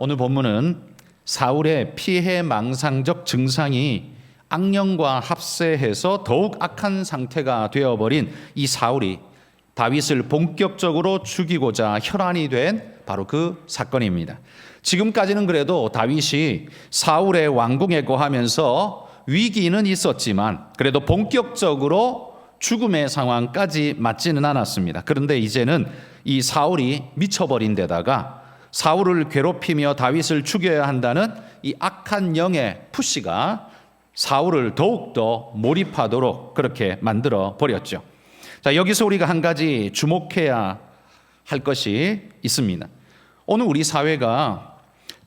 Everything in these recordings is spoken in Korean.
오늘 본문은 사울의 피해망상적 증상이 악령과 합세해서 더욱 악한 상태가 되어버린 이 사울이 다윗을 본격적으로 죽이고자 혈안이 된 바로 그 사건입니다. 지금까지는 그래도 다윗이 사울의 왕궁에 거하면서 위기는 있었지만 그래도 본격적으로 죽음의 상황까지 맞지는 않았습니다. 그런데 이제는 이 사울이 미쳐버린 데다가 사울을 괴롭히며 다윗을 죽여야 한다는 이 악한 영의 푸시가 사울을 더욱더 몰입하도록 그렇게 만들어 버렸죠. 자, 여기서 우리가 한 가지 주목해야 할 것이 있습니다. 오늘 우리 사회가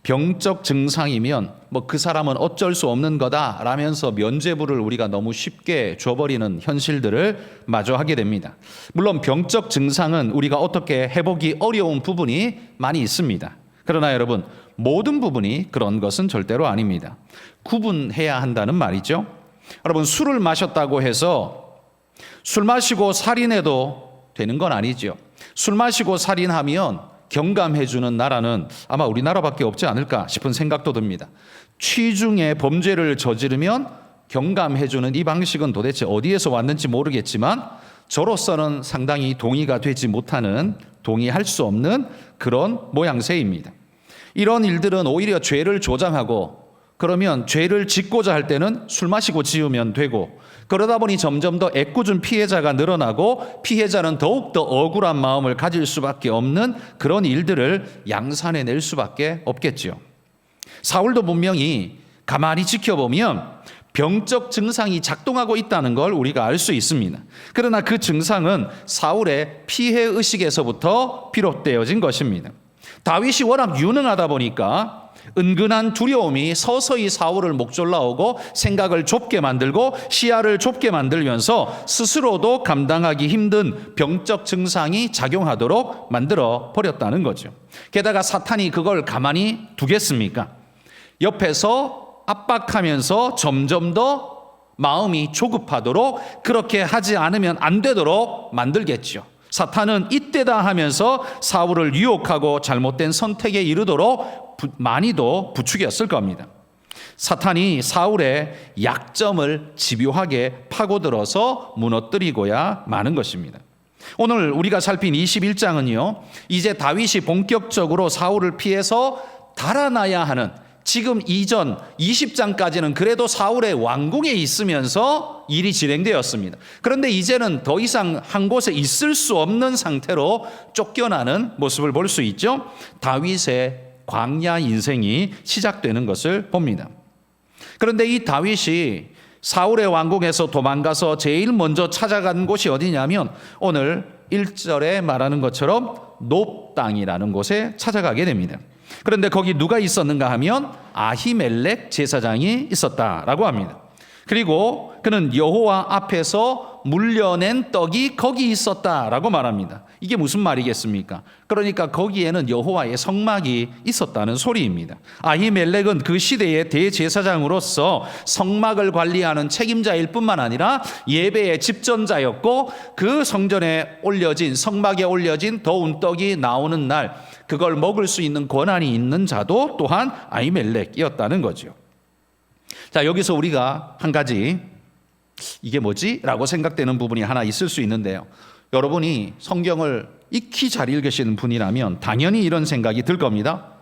병적 증상이면 그 사람은 어쩔 수 없는 거다 라면서 면죄부를 우리가 너무 쉽게 줘버리는 현실들을 마주하게 됩니다. 물론 병적 증상은 우리가 어떻게 해보기 어려운 부분이 많이 있습니다. 그러나 여러분, 모든 부분이 그런 것은 절대로 아닙니다. 구분해야 한다는 말이죠. 여러분, 술을 마셨다고 해서 술 마시고 살인해도 되는 건 아니죠. 술 마시고 살인하면 경감해주는 나라는 아마 우리나라밖에 없지 않을까 싶은 생각도 듭니다. 취중의 범죄를 저지르면 경감해주는 이 방식은 도대체 어디에서 왔는지 모르겠지만 저로서는 상당히 동의가 되지 못하는, 동의할 수 없는 그런 모양새입니다. 이런 일들은 오히려 죄를 조장하고 그러면 죄를 짓고자 할 때는 술 마시고 지으면 되고 그러다 보니 점점 더 애꿎은 피해자가 늘어나고 피해자는 더욱더 억울한 마음을 가질 수밖에 없는 그런 일들을 양산해낼 수밖에 없겠죠. 사울도 분명히 가만히 지켜보면 병적 증상이 작동하고 있다는 걸 우리가 알 수 있습니다. 그러나 그 증상은 사울의 피해의식에서부터 비롯되어진 것입니다. 다윗이 워낙 유능하다 보니까 은근한 두려움이 서서히 사울을 목졸라오고 생각을 좁게 만들고 시야를 좁게 만들면서 스스로도 감당하기 힘든 병적 증상이 작용하도록 만들어 버렸다는 거죠. 게다가 사탄이 그걸 가만히 두겠습니까? 옆에서 압박하면서 점점 더 마음이 조급하도록 그렇게 하지 않으면 안 되도록 만들겠죠. 사탄은 이때다 하면서 사울을 유혹하고 잘못된 선택에 이르도록 많이도 부추겼을 겁니다. 사탄이 사울의 약점을 집요하게 파고들어서 무너뜨리고야 마는 것입니다. 오늘 우리가 살핀 21장은요, 이제 다윗이 본격적으로 사울을 피해서 달아나야 하는, 지금 이전 20장까지는 그래도 사울의 왕궁에 있으면서 일이 진행되었습니다. 그런데 이제는 더 이상 한 곳에 있을 수 없는 상태로 쫓겨나는 모습을 볼 수 있죠. 다윗의 광야 인생이 시작되는 것을 봅니다. 그런데 이 다윗이 사울의 왕궁에서 도망가서 제일 먼저 찾아간 곳이 어디냐면 오늘 1절에 말하는 것처럼 놉 땅이라는 곳에 찾아가게 됩니다. 그런데 거기 누가 있었는가 하면 아히멜렉 제사장이 있었다라고 합니다. 그리고 그는 여호와 앞에서 물려낸 떡이 거기 있었다라고 말합니다. 이게 무슨 말이겠습니까? 그러니까 거기에는 여호와의 성막이 있었다는 소리입니다. 아히멜렉은 그 시대의 대제사장으로서 성막을 관리하는 책임자일 뿐만 아니라 예배의 집전자였고 그 성전에 올려진, 성막에 올려진 더운 떡이 나오는 날 그걸 먹을 수 있는 권한이 있는 자도 또한 아히멜렉이었다는 거죠. 자, 여기서 우리가 한 가지 이게 뭐지? 라고 생각되는 부분이 하나 있을 수 있는데요. 여러분이 성경을 익히 잘 읽으시는 분이라면 당연히 이런 생각이 들 겁니다.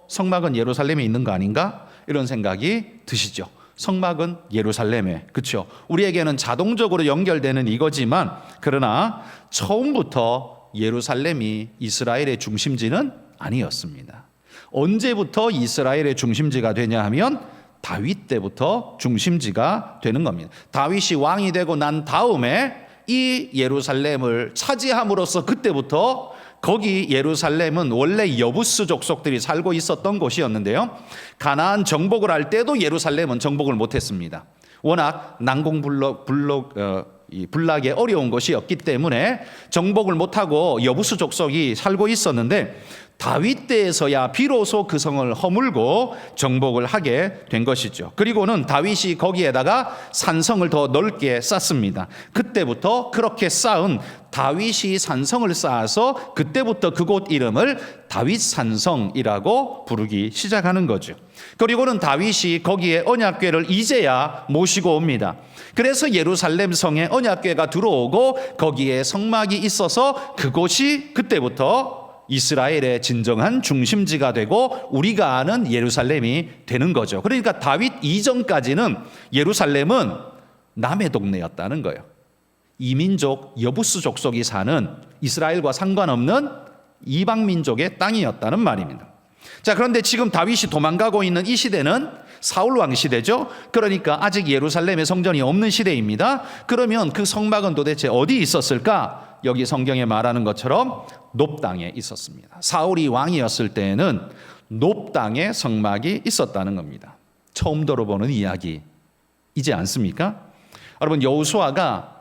성막은 예루살렘에 있는 거 아닌가? 이런 생각이 드시죠. 성막은 예루살렘에, 그렇죠? 우리에게는 자동적으로 연결되는 이거지만 그러나 처음부터 예루살렘이 이스라엘의 중심지는 아니었습니다. 언제부터 이스라엘의 중심지가 되냐 하면 다윗 때부터 중심지가 되는 겁니다. 다윗이 왕이 되고 난 다음에 이 예루살렘을 차지함으로써 그때부터 거기 예루살렘은 원래 여부스 족속들이 살고 있었던 곳이었는데요. 가나안 정복을 할 때도 예루살렘은 정복을 못했습니다. 워낙 난공불락이 어려운 것이었기 때문에 정복을 못하고 여부스 족속이 살고 있었는데 다윗 때에서야 비로소 그 성을 허물고 정복을 하게 된 것이죠. 그리고는 다윗이 거기에다가 산성을 더 넓게 쌓습니다. 그때부터 그렇게 쌓은 다윗이 산성을 쌓아서 그때부터 그곳 이름을 다윗 산성이라고 부르기 시작하는 거죠. 그리고는 다윗이 거기에 언약궤를 이제야 모시고 옵니다. 그래서 예루살렘 성에 언약궤가 들어오고 거기에 성막이 있어서 그곳이 그때부터 이스라엘의 진정한 중심지가 되고 우리가 아는 예루살렘이 되는 거죠. 그러니까 다윗 이전까지는 예루살렘은 남의 동네였다는 거예요. 이민족 여부스 족속이 사는 이스라엘과 상관없는 이방 민족의 땅이었다는 말입니다. 자, 그런데 지금 다윗이 도망가고 있는 이 시대는 사울 왕 시대죠. 그러니까 아직 예루살렘에 성전이 없는 시대입니다. 그러면 그 성막은 도대체 어디 있었을까? 여기 성경에 말하는 것처럼 높 땅에 있었습니다. 사울이 왕이었을 때에는 높 땅에 성막이 있었다는 겁니다. 처음 들어보는 이야기이지 않습니까? 여러분, 여호수아가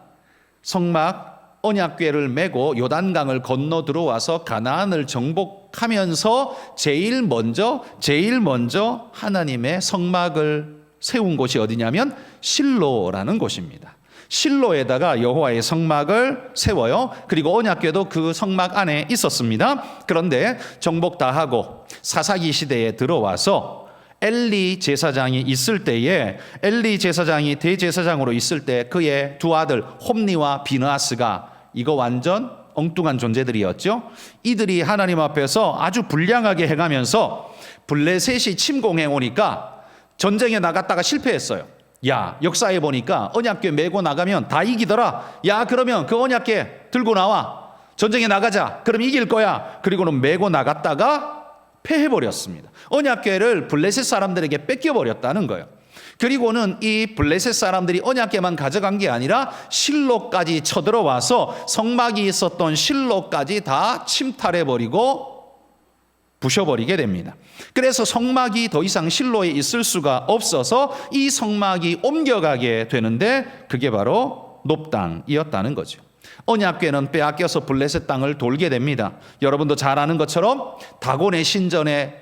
성막 언약궤를 메고 요단강을 건너 들어와서 가나안을 정복하면서 제일 먼저 하나님의 성막을 세운 곳이 어디냐면 실로라는 곳입니다. 실로에다가 여호와의 성막을 세워요. 그리고 언약궤도 그 성막 안에 있었습니다. 그런데 정복 다 하고 사사기 시대에 들어와서 엘리 제사장이 있을 때에 엘리 제사장이 대제사장으로 있을 때 그의 두 아들 홈니와 비느하스가 이거 완전 엉뚱한 존재들이었죠. 이들이 하나님 앞에서 아주 불량하게 행하면서 블레셋이 침공해 오니까 전쟁에 나갔다가 실패했어요. 야, 역사에 보니까 언약궤 메고 나가면 다 이기더라. 야, 그러면 그 언약궤 들고 나와. 전쟁에 나가자. 그럼 이길 거야. 그리고는 메고 나갔다가 패해버렸습니다. 언약궤를 블레셋 사람들에게 뺏겨버렸다는 거예요. 그리고는 이 블레셋 사람들이 언약궤만 가져간 게 아니라 실로까지 쳐들어와서 성막이 있었던 실로까지 다 침탈해버리고 부셔버리게 됩니다. 그래서 성막이 더 이상 실로에 있을 수가 없어서 이 성막이 옮겨가게 되는데 그게 바로 높 땅이었다는 거죠. 언약궤는 빼앗겨서 블레셋 땅을 돌게 됩니다. 여러분도 잘 아는 것처럼 다곤의 신전에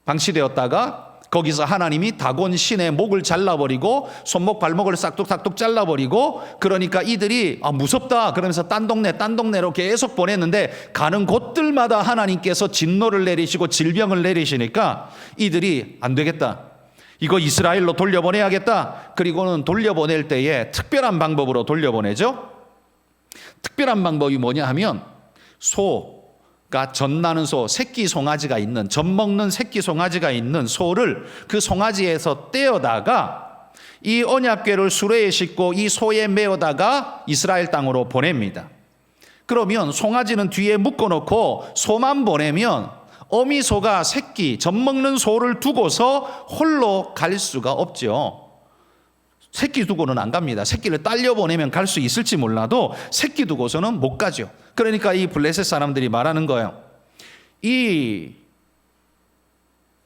방치되었다가 거기서 하나님이 다곤 신의 목을 잘라버리고 손목 발목을 싹둑싹둑 잘라버리고 그러니까 이들이 무섭다 그러면서 딴 동네로 계속 보냈는데 가는 곳들마다 하나님께서 진노를 내리시고 질병을 내리시니까 이들이 안 되겠다. 이거 이스라엘로 돌려보내야겠다. 그리고는 돌려보낼 때에 특별한 방법으로 돌려보내죠. 특별한 방법이 뭐냐 하면 소가 젖나는 소, 새끼 송아지가 있는 젖 먹는 새끼 송아지가 있는 소를 그 송아지에서 떼어다가 이 언약궤를 수레에 싣고 이 소에 메어다가 이스라엘 땅으로 보냅니다. 그러면 송아지는 뒤에 묶어놓고 소만 보내면 어미소가 새끼 젖 먹는 소를 두고서 홀로 갈 수가 없죠. 새끼 두고는 안 갑니다. 새끼를 딸려 보내면 갈 수 있을지 몰라도 새끼 두고서는 못 가죠. 그러니까 이 블레셋 사람들이 말하는 거예요. 이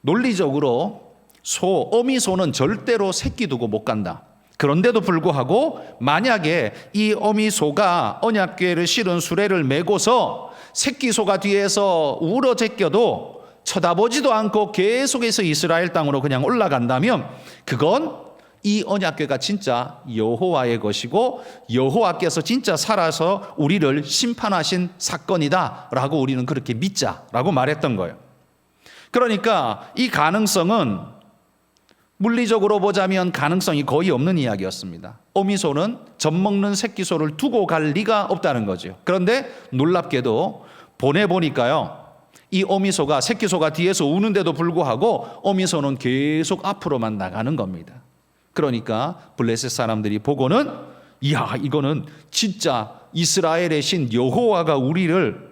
논리적으로 어미소는 절대로 새끼 두고 못 간다. 그런데도 불구하고 만약에 이 어미소가 언약궤를 실은 수레를 메고서 새끼 소가 뒤에서 울어 제껴도 쳐다보지도 않고 계속해서 이스라엘 땅으로 그냥 올라간다면 그건 이 언약궤가 진짜 여호와의 것이고 여호와께서 진짜 살아서 우리를 심판하신 사건이다 라고 우리는 그렇게 믿자라고 말했던 거예요. 그러니까 이 가능성은 물리적으로 보자면 가능성이 거의 없는 이야기였습니다. 어미소는 젖먹는 새끼소를 두고 갈 리가 없다는 거죠. 그런데 놀랍게도 보내보니까요, 이 어미소가 새끼소가 뒤에서 우는데도 불구하고 어미소는 계속 앞으로만 나가는 겁니다. 그러니까 블레셋 사람들이 보고는 이야, 이거는 진짜 이스라엘의 신 여호와가 우리를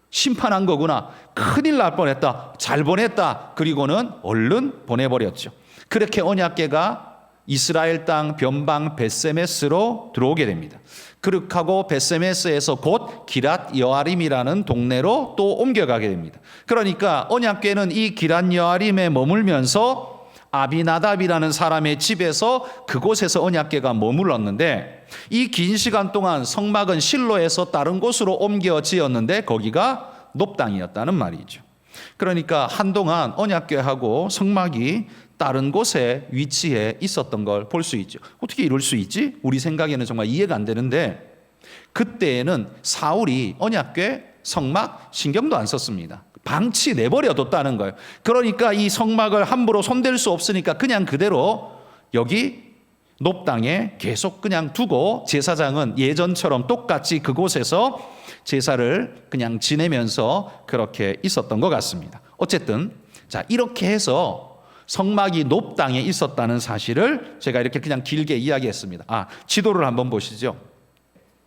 심판한 거구나. 큰일 날 뻔했다. 잘 보냈다. 그리고는 얼른 보내버렸죠. 그렇게 언약궤가 이스라엘 땅 변방 벳세메스로 들어오게 됩니다. 그렇게 하고 벳세메스에서 곧 기랏 여아림이라는 동네로 또 옮겨가게 됩니다. 그러니까 언약궤는 이 기랏 여아림에 머물면서 아비나답이라는 사람의 집에서 그곳에서 언약궤가 머물렀는데 이 긴 시간 동안 성막은 실로에서 다른 곳으로 옮겨 지었는데 거기가 높당이었다는 말이죠. 그러니까 한동안 언약궤하고 성막이 다른 곳에 위치해 있었던 걸 볼 수 있죠. 어떻게 이럴 수 있지? 우리 생각에는 정말 이해가 안 되는데 그때에는 사울이 언약궤, 성막 신경도 안 썼습니다. 방치 내버려 뒀다는 거예요. 그러니까 이 성막을 함부로 손댈 수 없으니까 그냥 그대로 여기 높당에 계속 그냥 두고 제사장은 예전처럼 똑같이 그곳에서 제사를 그냥 지내면서 그렇게 있었던 것 같습니다. 어쨌든 자, 이렇게 해서 성막이 높당에 있었다는 사실을 제가 이렇게 그냥 길게 이야기했습니다. 지도를 한번 보시죠.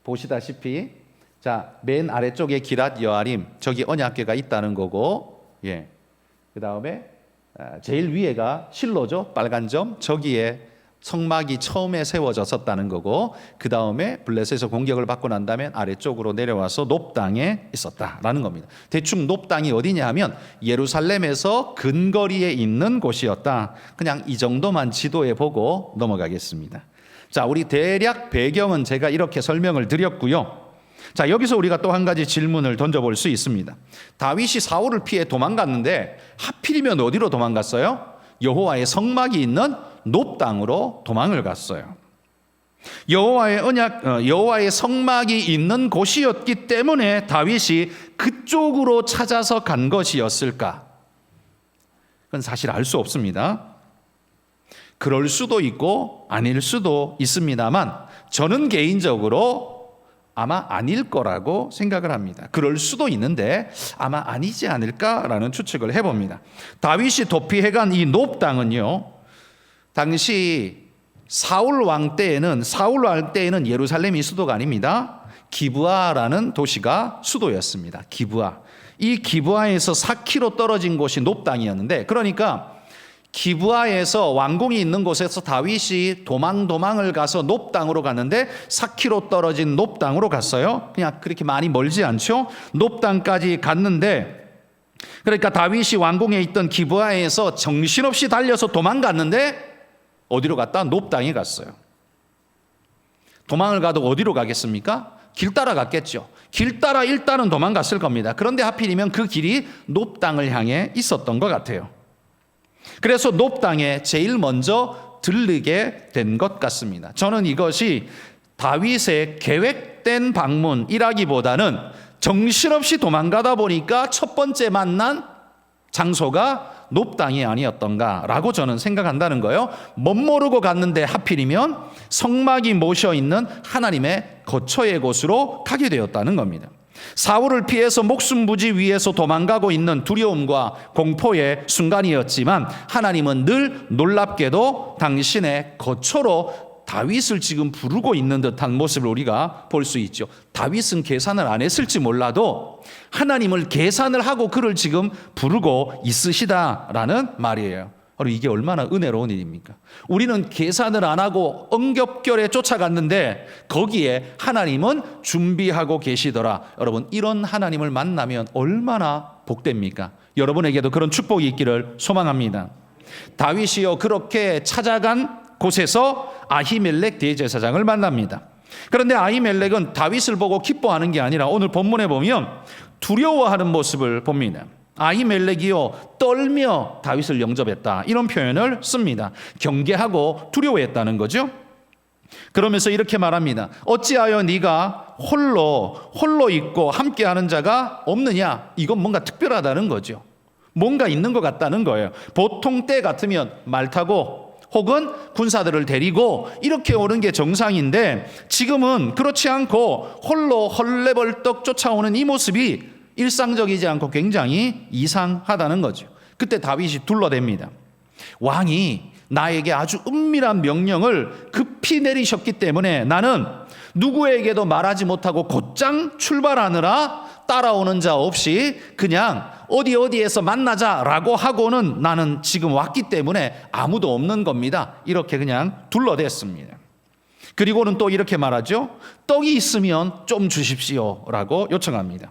보시다시피 자, 맨 아래쪽에 기랏 여아림, 저기 언약궤가 있다는 거고, 예. 그다음에 제일 위에가 실로죠. 빨간 점. 저기에 성막이 처음에 세워졌었다는 거고, 그다음에 블레셋에서 공격을 받고 난 다음에 아래쪽으로 내려와서 높당에 있었다라는 겁니다. 대충 높당이 어디냐 하면 예루살렘에서 근거리에 있는 곳이었다. 그냥 이 정도만 지도에 보고 넘어가겠습니다. 자, 우리 대략 배경은 제가 이렇게 설명을 드렸고요. 자, 여기서 우리가 또 한 가지 질문을 던져볼 수 있습니다. 다윗이 사울을 피해 도망갔는데 하필이면 어디로 도망갔어요? 여호와의 성막이 있는 높당으로 도망을 갔어요. 여호와의 성막이 있는 곳이었기 때문에 다윗이 그쪽으로 찾아서 간 것이었을까? 그건 사실 알 수 없습니다. 그럴 수도 있고 아닐 수도 있습니다만 저는 개인적으로 아마 아닐 거라고 생각을 합니다. 그럴 수도 있는데 아마 아니지 않을까라는 추측을 해봅니다. 다윗이 도피해간 이 높당은요, 당시 사울 왕 때에는 예루살렘이 수도가 아닙니다. 기브아라는 도시가 수도였습니다. 기브아. 이 기브아에서 4km 떨어진 곳이 높당이었는데, 그러니까 기브아에서 왕궁이 있는 곳에서 다윗이 도망을 가서 높당으로 갔는데 4km 떨어진 높당으로 갔어요. 그냥 그렇게 많이 멀지 않죠. 높당까지 갔는데, 그러니까 다윗이 왕궁에 있던 기브아에서 정신없이 달려서 도망갔는데 어디로 갔다? 높당에 갔어요. 도망을 가도 어디로 가겠습니까? 길 따라 갔겠죠. 길 따라 일단은 도망갔을 겁니다. 그런데 하필이면 그 길이 높당을 향해 있었던 것 같아요. 그래서 높당에 제일 먼저 들르게 된 것 같습니다. 저는 이것이 다윗의 계획된 방문이라기보다는 정신없이 도망가다 보니까 첫 번째 만난 장소가 높당이 아니었던가라고 저는 생각한다는 거예요. 멋모르고 갔는데 하필이면 성막이 모셔 있는 하나님의 거처의 곳으로 가게 되었다는 겁니다. 사울을 피해서 목숨 부지 위해서 도망가고 있는 두려움과 공포의 순간이었지만 하나님은 늘 놀랍게도 당신의 거처로 다윗을 지금 부르고 있는 듯한 모습을 우리가 볼 수 있죠. 다윗은 계산을 안 했을지 몰라도 하나님을 계산을 하고 그를 지금 부르고 있으시다라는 말이에요. 바로 이게 얼마나 은혜로운 일입니까? 우리는 계산을 안 하고 엉겹결에 쫓아갔는데 거기에 하나님은 준비하고 계시더라. 여러분, 이런 하나님을 만나면 얼마나 복됩니까? 여러분에게도 그런 축복이 있기를 소망합니다. 다윗이요, 그렇게 찾아간 곳에서 아히멜렉 대제사장을 만납니다. 그런데 아히멜렉은 다윗을 보고 기뻐하는 게 아니라 오늘 본문에 보면 두려워하는 모습을 봅니다. 아히멜렉이요, 떨며 다윗을 영접했다, 이런 표현을 씁니다. 경계하고 두려워했다는 거죠. 그러면서 이렇게 말합니다. 어찌하여 네가 홀로 있고 함께하는 자가 없느냐? 이건 뭔가 특별하다는 거죠. 뭔가 있는 것 같다는 거예요. 보통 때 같으면 말 타고 혹은 군사들을 데리고 이렇게 오는 게 정상인데 지금은 그렇지 않고 홀로 헐레벌떡 쫓아오는 이 모습이 일상적이지 않고 굉장히 이상하다는 거죠. 그때 다윗이 둘러댑니다. 왕이 나에게 아주 은밀한 명령을 급히 내리셨기 때문에 나는 누구에게도 말하지 못하고 곧장 출발하느라 따라오는 자 없이 그냥 어디에서 만나자라고 하고는 나는 지금 왔기 때문에 아무도 없는 겁니다. 이렇게 그냥 둘러댔습니다. 그리고는 또 이렇게 말하죠. 떡이 있으면 좀 주십시오라고 요청합니다.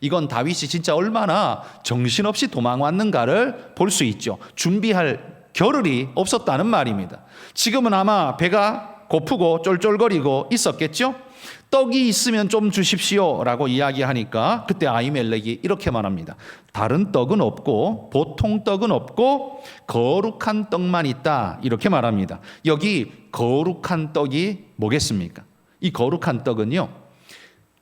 이건 다윗이 진짜 얼마나 정신없이 도망왔는가를 볼 수 있죠. 준비할 겨를이 없었다는 말입니다. 지금은 아마 배가 고프고 쫄쫄거리고 있었겠죠. 떡이 있으면 좀 주십시오라고 이야기하니까 그때 아히멜렉이 이렇게 말합니다. 다른 떡은 없고 보통 떡은 없고 거룩한 떡만 있다, 이렇게 말합니다. 여기 거룩한 떡이 뭐겠습니까? 이 거룩한 떡은요,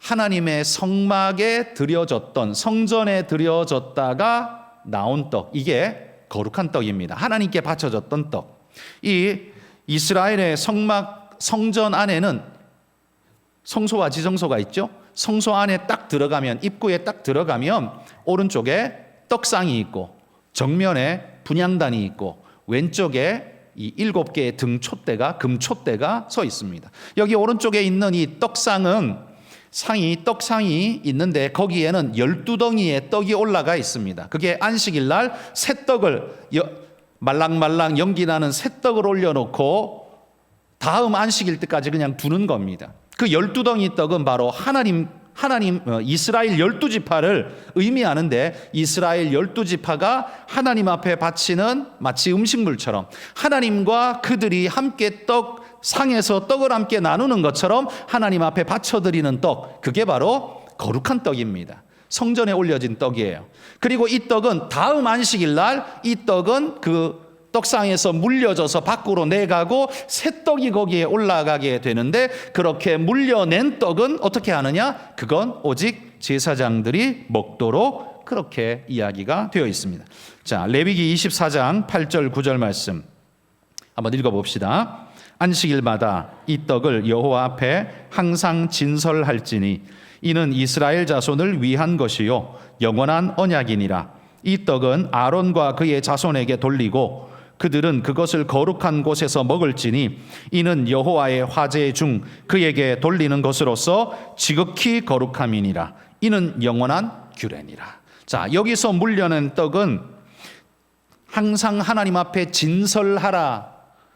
하나님의 성막에 드려졌던, 성전에 드려졌다가 나온 떡, 이게 거룩한 떡입니다. 하나님께 바쳐졌던 떡. 이 이스라엘의 성전 안에는 성소와 지성소가 있죠. 성소 안에 딱 들어가면, 입구에 딱 들어가면 오른쪽에 떡상이 있고 정면에 분향단이 있고 왼쪽에 이 7개의 등촛대가, 금촛대가 서 있습니다. 여기 오른쪽에 있는 이 떡상은 떡상이 있는데 거기에는 12덩이의 떡이 올라가 있습니다. 그게 안식일 날 새떡을, 말랑말랑 연기 나는 새떡을 올려놓고 다음 안식일 때까지 그냥 두는 겁니다. 그 12덩이 떡은 바로 하나님 이스라엘 12지파를 의미하는데, 이스라엘 12지파가 하나님 앞에 바치는 마치 음식물처럼 하나님과 그들이 함께 상에서 떡을 함께 나누는 것처럼 하나님 앞에 바쳐드리는 떡, 그게 바로 거룩한 떡입니다. 성전에 올려진 떡이에요. 그리고 이 떡은 다음 안식일 날 이 떡은 그 떡상에서 물려져서 밖으로 내가고 새 떡이 거기에 올라가게 되는데, 그렇게 물려낸 떡은 어떻게 하느냐? 그건 오직 제사장들이 먹도록 그렇게 이야기가 되어 있습니다. 자, 레위기 24장 8절 9절 말씀 한번 읽어봅시다. 안식일마다 이 떡을 여호와 앞에 항상 진설할지니 이는 이스라엘 자손을 위한 것이요 영원한 언약이니라. 이 떡은 아론과 그의 자손에게 돌리고 그들은 그것을 거룩한 곳에서 먹을지니 이는 여호와의 화제 중 그에게 돌리는 것으로서 지극히 거룩함이니라. 이는 영원한 규례니라. 자, 여기서 물려낸 떡은 항상 하나님 앞에 진설하라.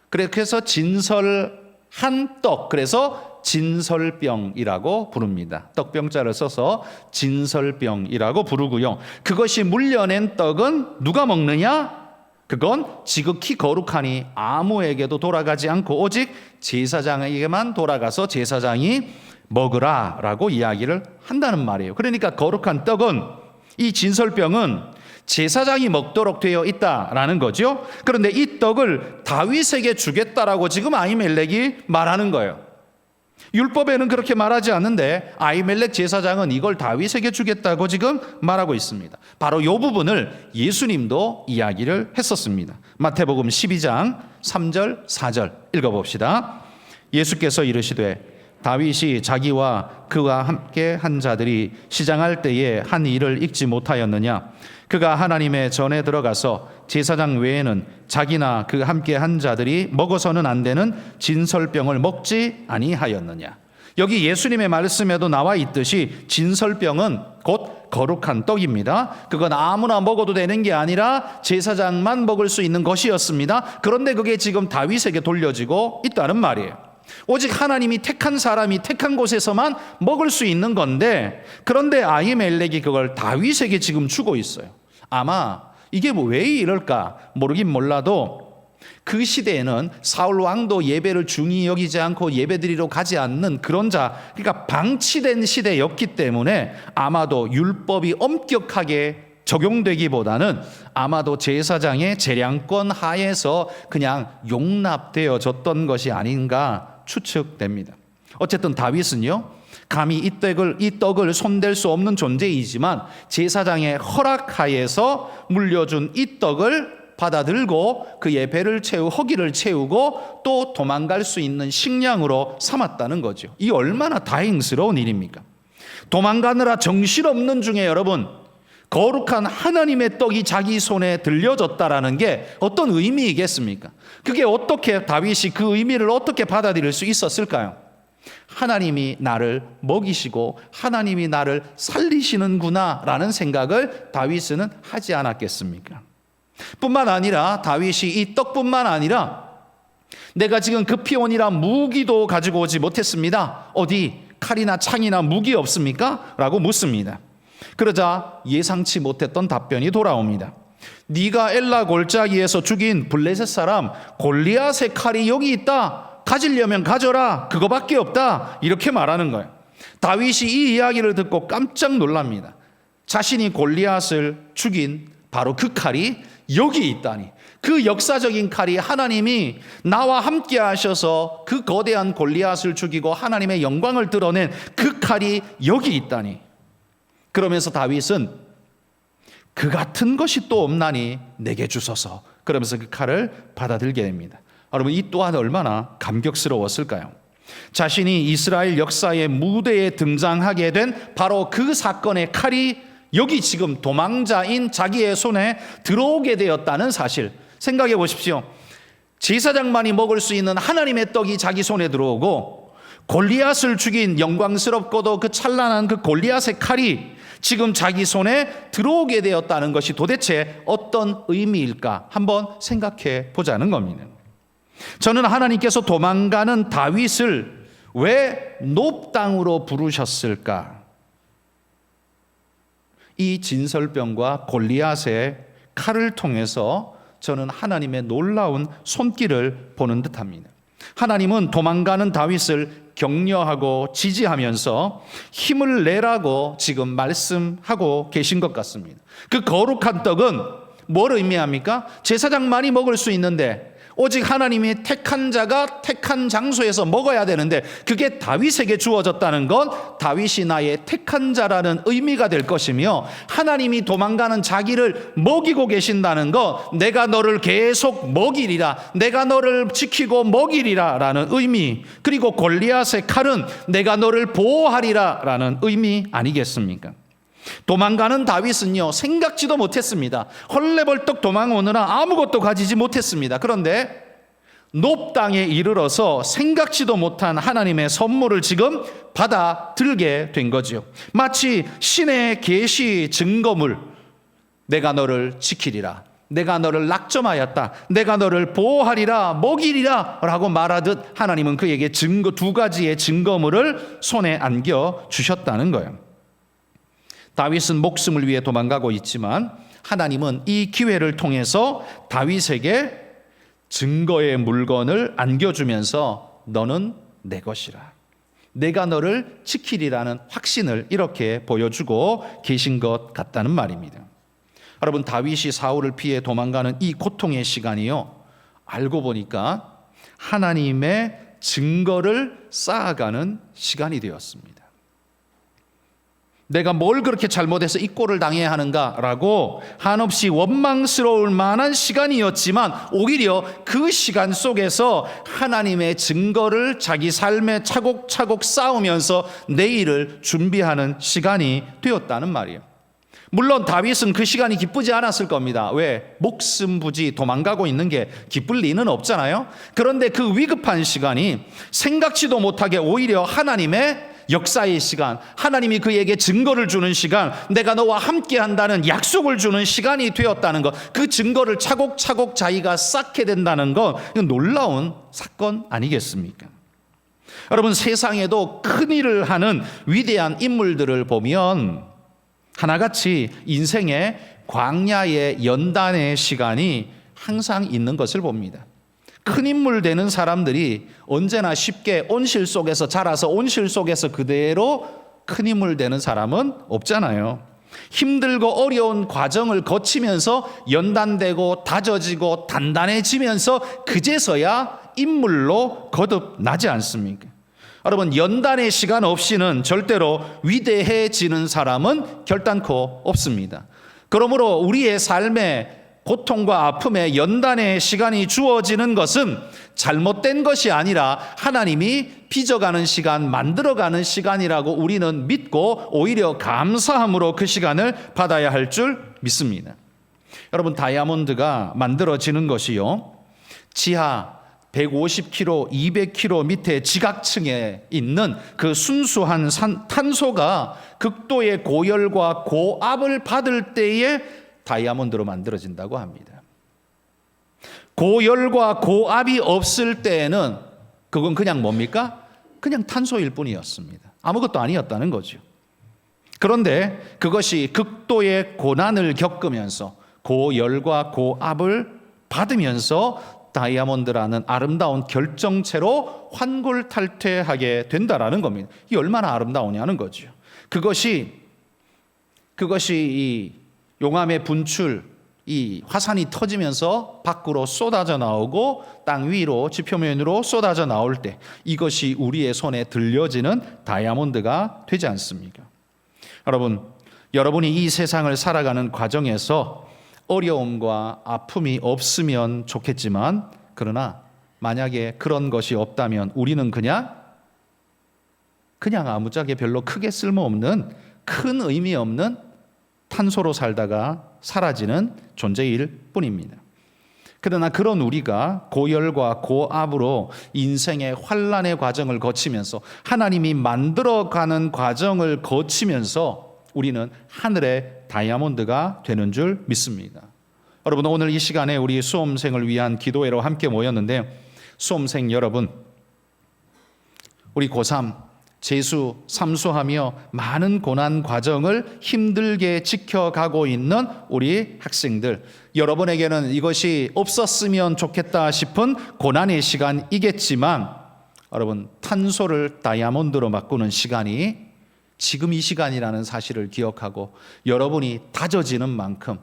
그래서 진설한 떡, 그래서 진설병이라고 부릅니다. 떡병자를 써서 진설병이라고 부르고요. 그것이 물려낸 떡은 누가 먹느냐? 그건 지극히 거룩하니 아무에게도 돌아가지 않고 오직 제사장에게만 돌아가서 제사장이 먹으라 라고 이야기를 한다는 말이에요. 그러니까 거룩한 떡은, 이 진설병은 제사장이 먹도록 되어 있다라는 거죠. 그런데 이 떡을 다윗에게 주겠다라고 지금 아히멜렉이 말하는 거예요. 율법에는 그렇게 말하지 않는데 아히멜렉 제사장은 이걸 다윗에게 주겠다고 지금 말하고 있습니다. 바로 이 부분을 예수님도 이야기를 했었습니다. 마태복음 12장 3절 4절 읽어봅시다. 예수께서 이르시되 다윗이 자기와 그와 함께 한 자들이 시장할 때에 한 일을 읽지 못하였느냐? 그가 하나님의 전에 들어가서 제사장 외에는 자기나 그 함께 한 자들이 먹어서는 안 되는 진설병을 먹지 아니하였느냐? 여기 예수님의 말씀에도 나와 있듯이 진설병은 곧 거룩한 떡입니다. 그건 아무나 먹어도 되는 게 아니라 제사장만 먹을 수 있는 것이었습니다. 그런데 그게 지금 다윗에게 돌려지고 있다는 말이에요. 오직 하나님이 택한 사람이 택한 곳에서만 먹을 수 있는 건데, 그런데 아히멜렉이 그걸 다윗에게 지금 주고 있어요. 아마 이게 왜 이럴까 모르긴 몰라도 그 시대에는 사울 왕도 예배를 중히 여기지 않고 예배드리러 가지 않는 그런 자, 그러니까 방치된 시대였기 때문에 아마도 율법이 엄격하게 적용되기보다는 아마도 제사장의 재량권 하에서 그냥 용납되어졌던 것이 아닌가 추측됩니다. 어쨌든 다윗은요, 감히 이 떡을 손댈 수 없는 존재이지만 제사장의 허락하에서 물려준 이 떡을 받아들고 그의 배를 허기를 채우고 또 도망갈 수 있는 식량으로 삼았다는 거죠. 이 얼마나 다행스러운 일입니까? 도망가느라 정신없는 중에 여러분, 거룩한 하나님의 떡이 자기 손에 들려졌다라는 게 어떤 의미이겠습니까? 그게 어떻게 다윗이 그 의미를 어떻게 받아들일 수 있었을까요? 하나님이 나를 먹이시고 하나님이 나를 살리시는구나 라는 생각을 다윗은 하지 않았겠습니까? 뿐만 아니라 다윗이 이 떡뿐만 아니라 내가 지금 급히 오니라 무기도 가지고 오지 못했습니다. 어디 칼이나 창이나 무기 없습니까? 라고 묻습니다. 그러자 예상치 못했던 답변이 돌아옵니다. 네가 엘라 골짜기에서 죽인 블레셋 사람 골리앗의 칼이 여기 있다. 가지려면 가져라. 그거밖에 없다. 이렇게 말하는 거예요. 다윗이 이 이야기를 듣고 깜짝 놀랍니다. 자신이 골리앗을 죽인 바로 그 칼이 여기 있다니. 그 역사적인 칼이 하나님이 나와 함께 하셔서 그 거대한 골리앗을 죽이고 하나님의 영광을 드러낸 그 칼이 여기 있다니. 그러면서 다윗은 그 같은 것이 또 없나니 내게 주소서. 그러면서 그 칼을 받아들게 됩니다. 여러분, 이 또한 얼마나 감격스러웠을까요? 자신이 이스라엘 역사의 무대에 등장하게 된 바로 그 사건의 칼이 여기 지금 도망자인 자기의 손에 들어오게 되었다는 사실, 생각해 보십시오. 제사장만이 먹을 수 있는 하나님의 떡이 자기 손에 들어오고 골리앗을 죽인 영광스럽고도 그 찬란한 그 골리앗의 칼이 지금 자기 손에 들어오게 되었다는 것이 도대체 어떤 의미일까 한번 생각해 보자는 겁니다. 저는 하나님께서 도망가는 다윗을 왜 놉 땅으로 부르셨을까? 이 진설병과 골리앗의 칼을 통해서 저는 하나님의 놀라운 손길을 보는 듯합니다. 하나님은 도망가는 다윗을 격려하고 지지하면서 힘을 내라고 지금 말씀하고 계신 것 같습니다. 그 거룩한 떡은 뭘 의미합니까? 제사장만이 먹을 수 있는데 오직 하나님이 택한 자가 택한 장소에서 먹어야 되는데 그게 다윗에게 주어졌다는 건 다윗이 나의 택한 자라는 의미가 될 것이며, 하나님이 도망가는 자기를 먹이고 계신다는 건 내가 너를 계속 먹이리라, 내가 너를 지키고 먹이리라 라는 의미, 그리고 골리앗의 칼은 내가 너를 보호하리라 라는 의미 아니겠습니까? 도망가는 다윗은요, 생각지도 못했습니다. 헐레벌떡 도망오느라 아무것도 가지지 못했습니다. 그런데 놉 땅에 이르러서 생각지도 못한 하나님의 선물을 지금 받아들게 된 거죠. 마치 신의 계시 증거물, 내가 너를 지키리라, 내가 너를 낙점하였다, 내가 너를 보호하리라, 먹이리라 라고 말하듯 하나님은 그에게 증거, 두 가지의 증거물을 손에 안겨 주셨다는 거예요. 다윗은 목숨을 위해 도망가고 있지만 하나님은 이 기회를 통해서 다윗에게 증거의 물건을 안겨주면서 너는 내 것이라, 내가 너를 지키리라는 확신을 이렇게 보여주고 계신 것 같다는 말입니다. 여러분, 다윗이 사울을 피해 도망가는 이 고통의 시간이요, 알고 보니까 하나님의 증거를 쌓아가는 시간이 되었습니다. 내가 뭘 그렇게 잘못해서 이 꼴을 당해야 하는가라고 한없이 원망스러울 만한 시간이었지만 오히려 그 시간 속에서 하나님의 증거를 자기 삶에 차곡차곡 쌓으면서 내일을 준비하는 시간이 되었다는 말이에요. 물론 다윗은 그 시간이 기쁘지 않았을 겁니다. 왜? 목숨 부지 도망가고 있는 게 기쁠 리는 없잖아요. 그런데 그 위급한 시간이 생각지도 못하게 오히려 하나님의 역사의 시간, 하나님이 그에게 증거를 주는 시간, 내가 너와 함께 한다는 약속을 주는 시간이 되었다는 것, 그 증거를 차곡차곡 자기가 쌓게 된다는 것, 이건 놀라운 사건 아니겠습니까? 여러분, 세상에도 큰 일을 하는 위대한 인물들을 보면 하나같이 인생의 광야의 연단의 시간이 항상 있는 것을 봅니다. 큰 인물 되는 사람들이 언제나 쉽게 온실 속에서 자라서 온실 속에서 그대로 큰 인물 되는 사람은 없잖아요. 힘들고 어려운 과정을 거치면서 연단되고 다져지고 단단해지면서 그제서야 인물로 거듭나지 않습니까? 여러분, 연단의 시간 없이는 절대로 위대해지는 사람은 결단코 없습니다. 그러므로 우리의 삶에 고통과 아픔에 연단의 시간이 주어지는 것은 잘못된 것이 아니라 하나님이 빚어가는 시간, 만들어가는 시간이라고 우리는 믿고 오히려 감사함으로 그 시간을 받아야 할 줄 믿습니다. 여러분, 다이아몬드가 만들어지는 것이요, 지하 150km, 200km 밑에 지각층에 있는 그 순수한 탄소가 극도의 고열과 고압을 받을 때에 다이아몬드로 만들어진다고 합니다. 고열과 고압이 없을 때에는 그건 그냥 뭡니까? 그냥 탄소일 뿐이었습니다. 아무것도 아니었다는 거죠. 그런데 그것이 극도의 고난을 겪으면서 고열과 고압을 받으면서 다이아몬드라는 아름다운 결정체로 환골탈퇴하게 된다라는 겁니다. 이 얼마나 아름다우냐는 거죠. 그것이 이 용암의 분출, 이 화산이 터지면서 밖으로 쏟아져 나오고 땅 위로 지표면으로 쏟아져 나올 때 이것이 우리의 손에 들려지는 다이아몬드가 되지 않습니까? 여러분이 이 세상을 살아가는 과정에서 어려움과 아픔이 없으면 좋겠지만, 그러나 만약에 그런 것이 없다면 우리는 그냥 아무짝에 별로 크게 쓸모없는, 큰 의미 없는 탄소로 살다가 사라지는 존재일 뿐입니다. 그러나 그런 우리가 고열과 고압으로 인생의 환란의 과정을 거치면서 하나님이 만들어가는 과정을 거치면서 우리는 하늘의 다이아몬드가 되는 줄 믿습니다. 여러분, 오늘 이 시간에 우리 수험생을 위한 기도회로 함께 모였는데요. 수험생 여러분, 우리 고3 재수, 삼수하며 많은 고난 과정을 힘들게 지켜가고 있는 우리 학생들, 여러분에게는 이것이 없었으면 좋겠다 싶은 고난의 시간이겠지만, 여러분, 탄소를 다이아몬드로 바꾸는 시간이 지금 이 시간이라는 사실을 기억하고, 여러분이 다져지는 만큼,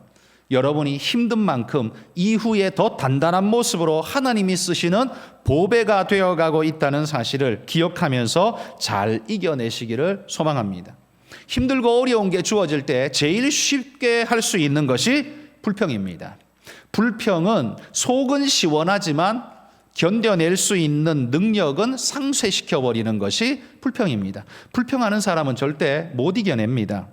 여러분이 힘든 만큼 이후에 더 단단한 모습으로 하나님이 쓰시는 보배가 되어가고 있다는 사실을 기억하면서 잘 이겨내시기를 소망합니다. 힘들고 어려운 게 주어질 때 제일 쉽게 할 수 있는 것이 불평입니다. 불평은 속은 시원하지만 견뎌낼 수 있는 능력은 상쇄시켜버리는 것이 불평입니다. 불평하는 사람은 절대 못 이겨냅니다.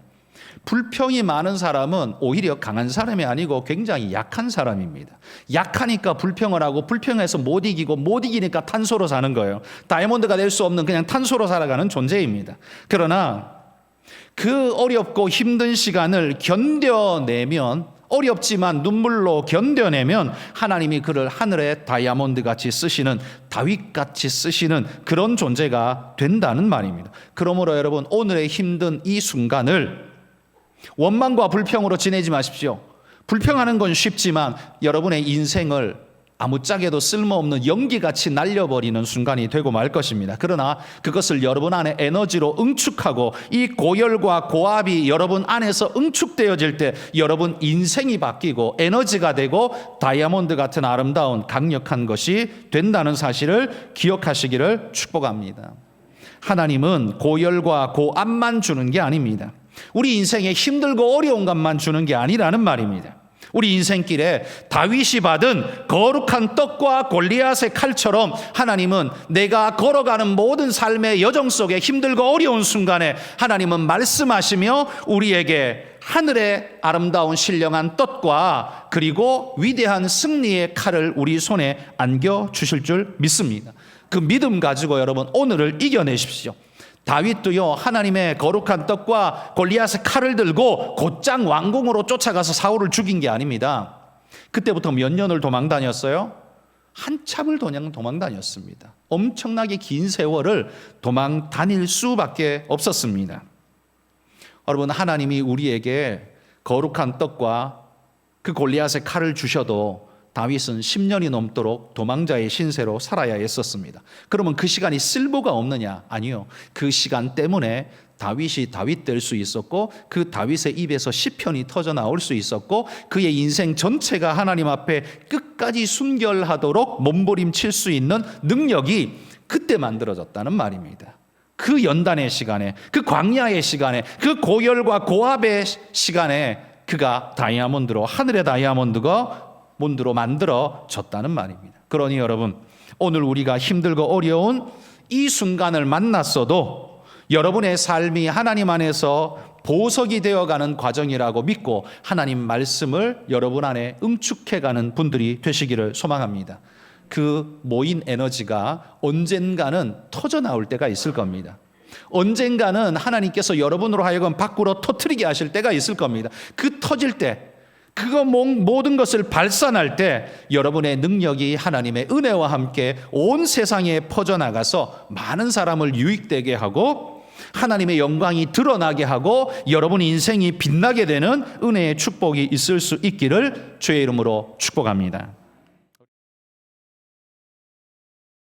불평이 많은 사람은 오히려 강한 사람이 아니고 굉장히 약한 사람입니다. 약하니까 불평을 하고, 불평해서 못 이기고, 못 이기니까 탄소로 사는 거예요. 다이아몬드가 될 수 없는 그냥 탄소로 살아가는 존재입니다. 그러나 그 어렵고 힘든 시간을 견뎌내면, 어렵지만 눈물로 견뎌내면 하나님이 그를 하늘의 다이아몬드 같이 쓰시는, 다윗 같이 쓰시는 그런 존재가 된다는 말입니다. 그러므로 여러분, 오늘의 힘든 이 순간을 원망과 불평으로 지내지 마십시오. 불평하는 건 쉽지만 여러분의 인생을 아무짝에도 쓸모없는 연기같이 날려버리는 순간이 되고 말 것입니다. 그러나 그것을 여러분 안에 에너지로 응축하고, 이 고열과 고압이 여러분 안에서 응축되어질 때 여러분 인생이 바뀌고 에너지가 되고 다이아몬드 같은 아름다운 강력한 것이 된다는 사실을 기억하시기를 축복합니다. 하나님은 고열과 고압만 주는 게 아닙니다. 우리 인생에 힘들고 어려운 것만 주는 게 아니라는 말입니다. 우리 인생길에 다윗이 받은 거룩한 떡과 골리앗의 칼처럼 하나님은 내가 걸어가는 모든 삶의 여정 속에 힘들고 어려운 순간에 하나님은 말씀하시며 우리에게 하늘의 아름다운 신령한 떡과 그리고 위대한 승리의 칼을 우리 손에 안겨주실 줄 믿습니다. 그 믿음 가지고 여러분 오늘을 이겨내십시오. 다윗도요, 하나님의 거룩한 떡과 골리앗의 칼을 들고 곧장 왕궁으로 쫓아가서 사울을 죽인 게 아닙니다. 그때부터 몇 년을 도망 다녔어요? 한참을 그냥 도망 다녔습니다. 엄청나게 긴 세월을 도망 다닐 수밖에 없었습니다. 여러분, 하나님이 우리에게 거룩한 떡과 그 골리앗의 칼을 주셔도 다윗은 10년이 넘도록 도망자의 신세로 살아야 했었습니다. 그러면 그 시간이 쓸모가 없느냐? 아니요. 그 시간 때문에 다윗이 다윗 될 수 있었고, 그 다윗의 입에서 시편이 터져 나올 수 있었고, 그의 인생 전체가 하나님 앞에 끝까지 순결하도록 몸부림칠 수 있는 능력이 그때 만들어졌다는 말입니다. 그 연단의 시간에, 그 광야의 시간에, 그 고열과 고압의 시간에 그가 다이아몬드로, 하늘의 다이아몬드가 몬드로 만들어졌다는 말입니다. 그러니 여러분, 오늘 우리가 힘들고 어려운 이 순간을 만났어도 여러분의 삶이 하나님 안에서 보석이 되어가는 과정이라고 믿고 하나님 말씀을 여러분 안에 응축해가는 분들이 되시기를 소망합니다. 그 모인 에너지가 언젠가는 터져나올 때가 있을 겁니다. 언젠가는 하나님께서 여러분으로 하여금 밖으로 터뜨리게 하실 때가 있을 겁니다. 그 터질 때, 그거 모든 것을 발산할 때 여러분의 능력이 하나님의 은혜와 함께 온 세상에 퍼져나가서 많은 사람을 유익되게 하고 하나님의 영광이 드러나게 하고 여러분 인생이 빛나게 되는 은혜의 축복이 있을 수 있기를 주의 이름으로 축복합니다.